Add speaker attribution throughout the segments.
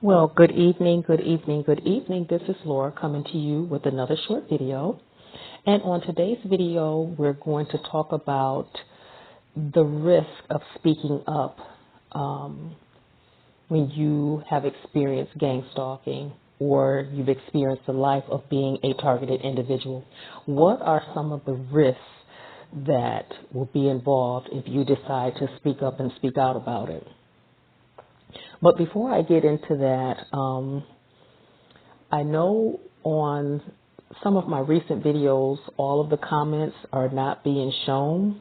Speaker 1: Well, good evening, good evening, good evening. This is Laura coming to you with another short video. And on today's video, we're going to talk about the risk of speaking up when you have experienced gang stalking or you've experienced the life of being a targeted individual. What are some of the risks that will be involved if you decide to speak up and speak out about it? But before I get into that, I know on some of my recent videos, all of the comments are not being shown.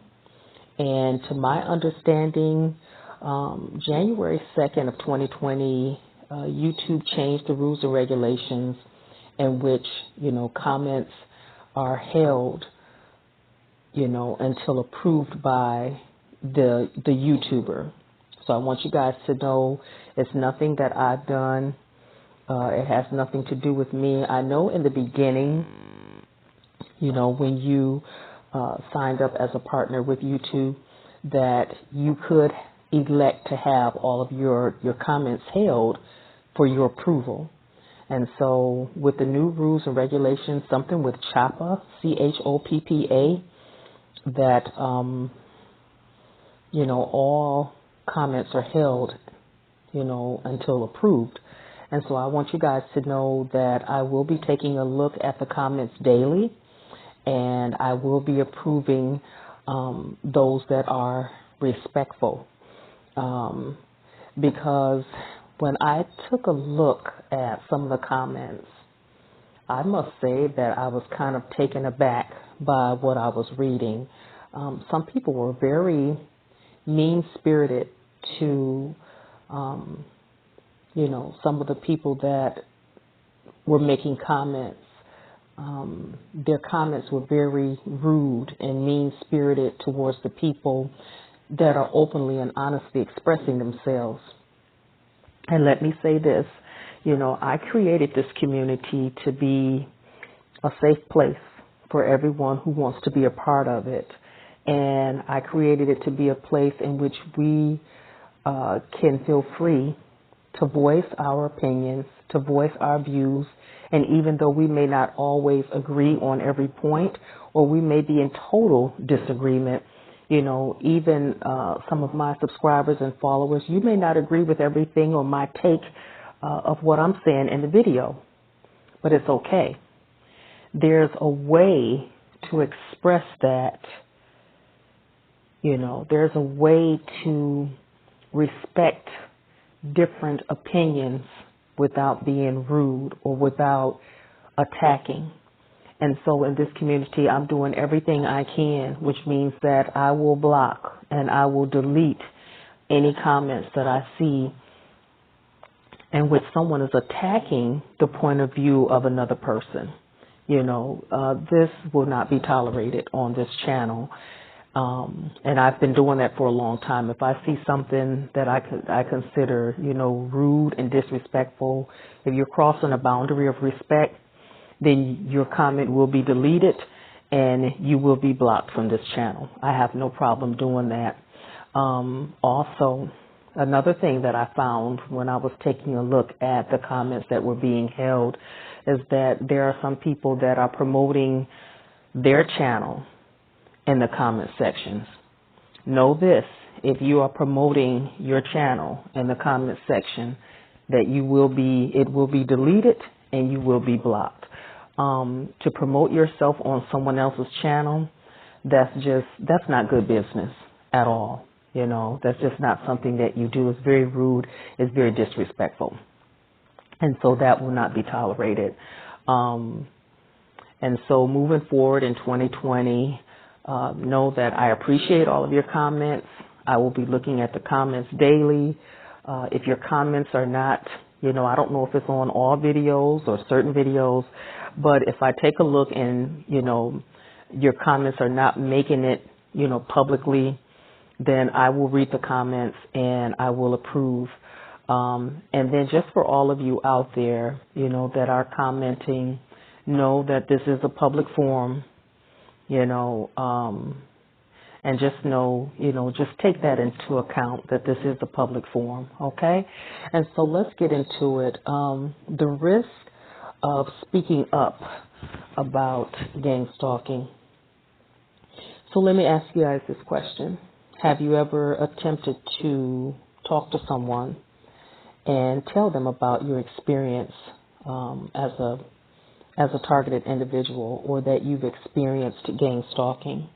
Speaker 1: And to my understanding, January 2nd of 2020, YouTube changed the rules and regulations in which, comments are held, until approved by the YouTuber. So I want you guys to know it's nothing that I've done. It has nothing to do with me. I know in the beginning, when you signed up as a partner with YouTube, that you could elect to have all of your comments held for your approval. And so with the new rules and regulations, something with CHOPPA, CHOPPA, that, all comments are held, until approved. And so I want you guys to know that I will be taking a look at the comments daily, and I will be approving those that are respectful. Because when I took a look at some of the comments, I must say that I was kind of taken aback by what I was reading. Some people were very mean-spirited to, some of the people that were making comments. Their comments were very rude and mean-spirited towards the people that are openly and honestly expressing themselves. And let me say this, I created this community to be a safe place for everyone who wants to be a part of it. And I created it to be a place in which we can feel free to voice our opinions, to voice our views. And even though we may not always agree on every point, or we may be in total disagreement, even some of my subscribers and followers, you may not agree with everything or my take of what I'm saying in the video, but it's okay. There's a way to express that. There's a way to respect different opinions without being rude or without attacking. And so in this community, I'm doing everything I can, which means that I will block and I will delete any comments that I see in which someone is attacking the point of view of another person. This will not be tolerated on this channel. And I've been doing that for a long time. If I see something that I consider, rude and disrespectful, if you're crossing a boundary of respect, then your comment will be deleted and you will be blocked from this channel. I have no problem doing that. Also, another thing that I found when I was taking a look at the comments that were being held is that there are some people that are promoting their channel in the comment sections. Know this, if you are promoting your channel in the comment section, that it will be deleted and you will be blocked. To promote yourself on someone else's channel, that's not good business at all. That's just not something that you do. It's very rude. It's very disrespectful. And so that will not be tolerated. And so moving forward in 2020, know that I appreciate all of your comments. I will be looking at the comments daily. If your comments are not, I don't know if it's on all videos or certain videos, but if I take a look and, your comments are not making it, publicly, then I will read the comments and I will approve. And then just for all of you out there, that are commenting, know that this is a public forum, And just know, just take that into account that this is a public forum, okay? And so let's get into it. The risk of speaking up about gang stalking. So let me ask you guys this question. Have you ever attempted to talk to someone and tell them about your experience as a targeted individual, or that you've experienced gang stalking?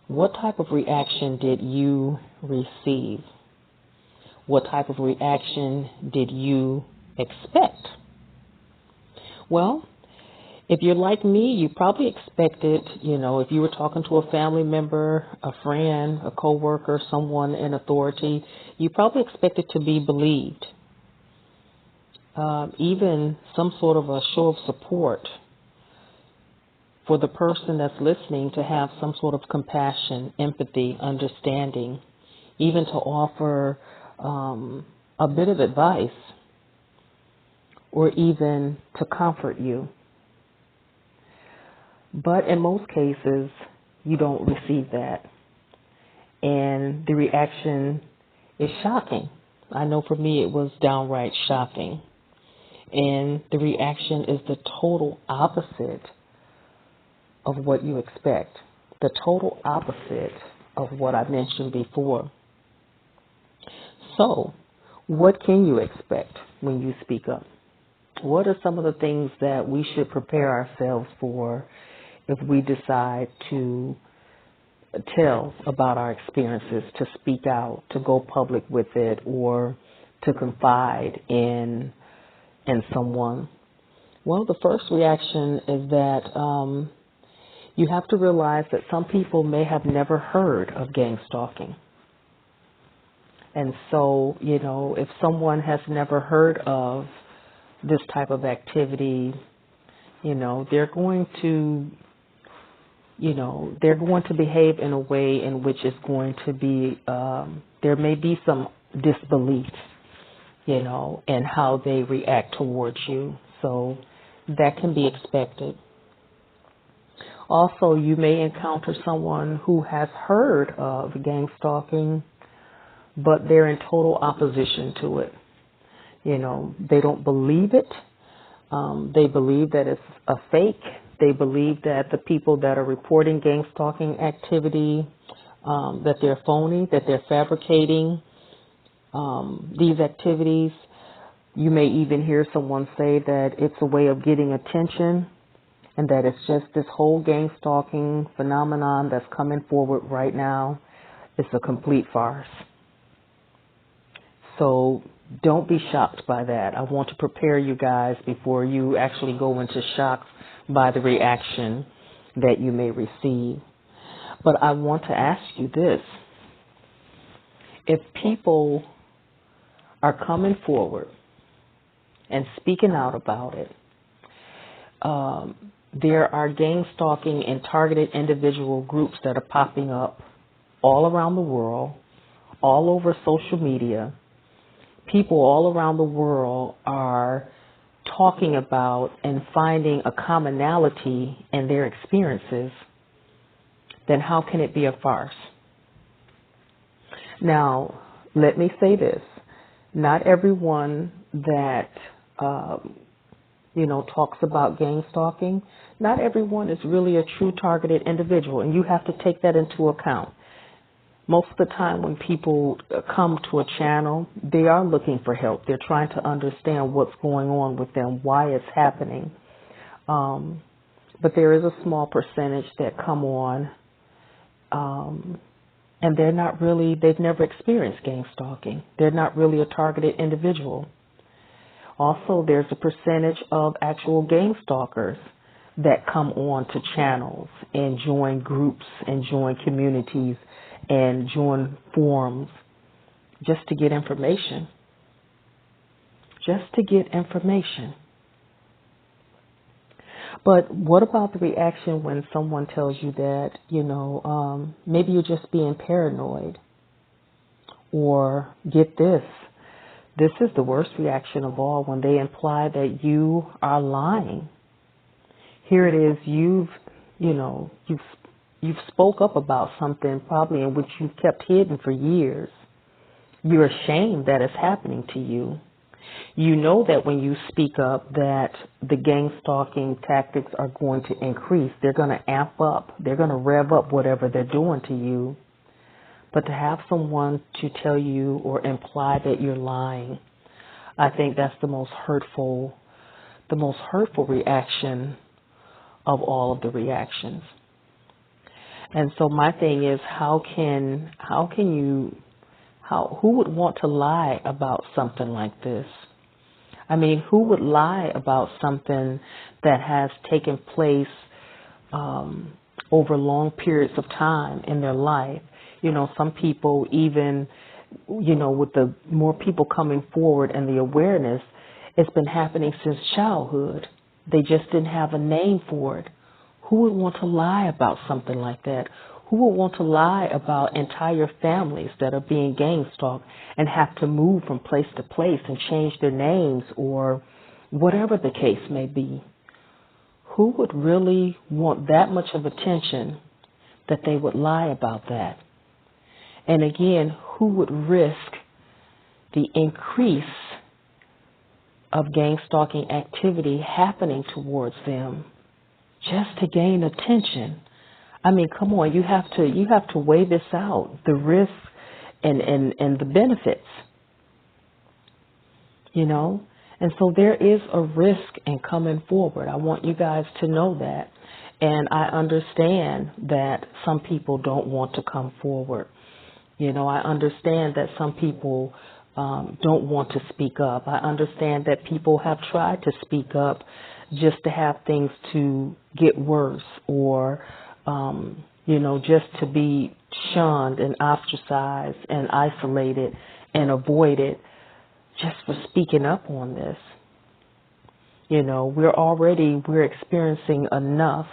Speaker 1: What type of reaction did you receive? What type of reaction did you expect? Well, if you're like me, you probably expected, if you were talking to a family member, a friend, a coworker, someone in authority, you probably expected to be believed. Even some sort of a show of support for the person that's listening, to have some sort of compassion, empathy, understanding, even to offer a bit of advice, or even to comfort you. But in most cases, you don't receive that. And the reaction is shocking. I know for me it was downright shocking. And the reaction is the total opposite of what you expect, the total opposite of what I mentioned before. So, what can you expect when you speak up? What are some of the things that we should prepare ourselves for if we decide to tell about our experiences, to speak out, to go public with it, or to confide in someone? Well, the first reaction is that you have to realize that some people may have never heard of gang stalking. And so, if someone has never heard of this type of activity, they're going to behave in a way in which is going to be, there may be some disbelief, in how they react towards you. So that can be expected. Also, you may encounter someone who has heard of gang stalking, but they're in total opposition to it. They don't believe it. They believe that it's a fake. They believe that the people that are reporting gang stalking activity, that they're phony, that they're fabricating these activities. You may even hear someone say that it's a way of getting attention, and that it's just this whole gang stalking phenomenon that's coming forward right now. It's a complete farce. So don't be shocked by that. I want to prepare you guys before you actually go into shock by the reaction that you may receive. But I want to ask you this. If people are coming forward and speaking out about it, there are gang stalking and targeted individual groups that are popping up all around the world, all over social media. People all around the world are talking about and finding a commonality in their experiences. Then how can it be a farce? Now, let me say this. Not everyone that talks about gang stalking, not everyone is really a true targeted individual, and you have to take that into account. Most of the time when people come to a channel, they are looking for help. They're trying to understand what's going on with them, why it's happening. But there is a small percentage that come on, and they've never experienced gang stalking. They're not really a targeted individual. Also, there's a percentage of actual gang stalkers that come on to channels and join groups and join communities and join forums just to get information. Just to get information. But what about the reaction when someone tells you that, maybe you're just being paranoid? Or get this. This is the worst reaction of all, when they imply that you are lying. Here it is, you've you've spoke up about something probably in which you've kept hidden for years. You're ashamed that it's happening to you. You know that when you speak up that the gang stalking tactics are going to increase. They're going to amp up. They're going to rev up whatever they're doing to you. But to have someone to tell you or imply that you're lying, I think that's the most hurtful reaction of all of the reactions. And so my thing is, who would want to lie about something like this? I mean, who would lie about something that has taken place over long periods of time in their life? You know, some people even, you know, with the more people coming forward and the awareness, it's been happening since childhood. They just didn't have a name for it. Who would want to lie about something like that? Who would want to lie about entire families that are being gang stalked and have to move from place to place and change their names or whatever the case may be? Who would really want that much of attention that they would lie about that? And again, who would risk the increase of gang stalking activity happening towards them just to gain attention? I mean, come on, you have to weigh this out, the risks and the benefits, you know. And so there is a risk in coming forward. I want you guys to know that. And I understand that some people don't want to come forward. You know, I understand that some people don't want to speak up. I understand that people have tried to speak up just to have things to get worse or you know, just to be shunned and ostracized and isolated and avoided just for speaking up on this. You know, we're experiencing enough,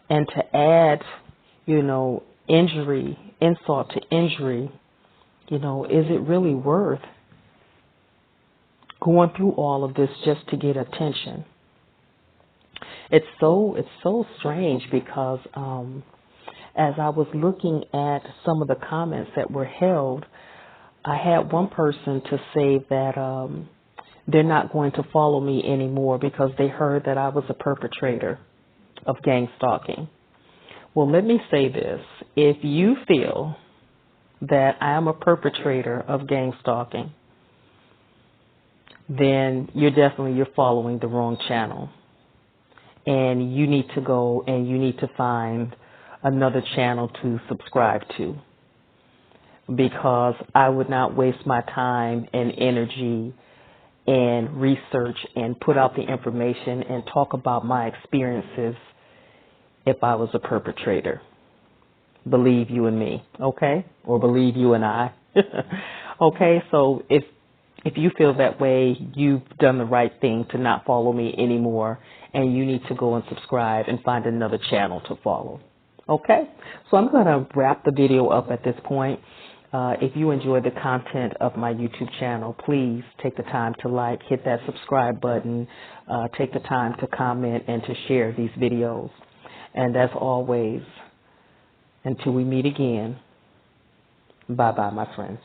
Speaker 1: and to add, you know, insult to injury, you know, is it really worth going through all of this just to get attention? It's so strange because as I was looking at some of the comments that were held, I had one person to say that they're not going to follow me anymore because they heard that I was a perpetrator of gang stalking. Well, let me say this. If you feel that I am a perpetrator of gang stalking, then you're following the wrong channel. And you need to go and you need to find another channel to subscribe to, because I would not waste my time and energy and research and put out the information and talk about my experiences if I was a perpetrator. Believe you and me, okay? Or believe you and I. Okay, so if you feel that way, you've done the right thing to not follow me anymore, and you need to go and subscribe and find another channel to follow. Okay? So I'm going to wrap the video up at this point. If you enjoy the content of my YouTube channel, please take the time to like, hit that subscribe button, take the time to comment and to share these videos. And as always, until we meet again, bye-bye, my friends.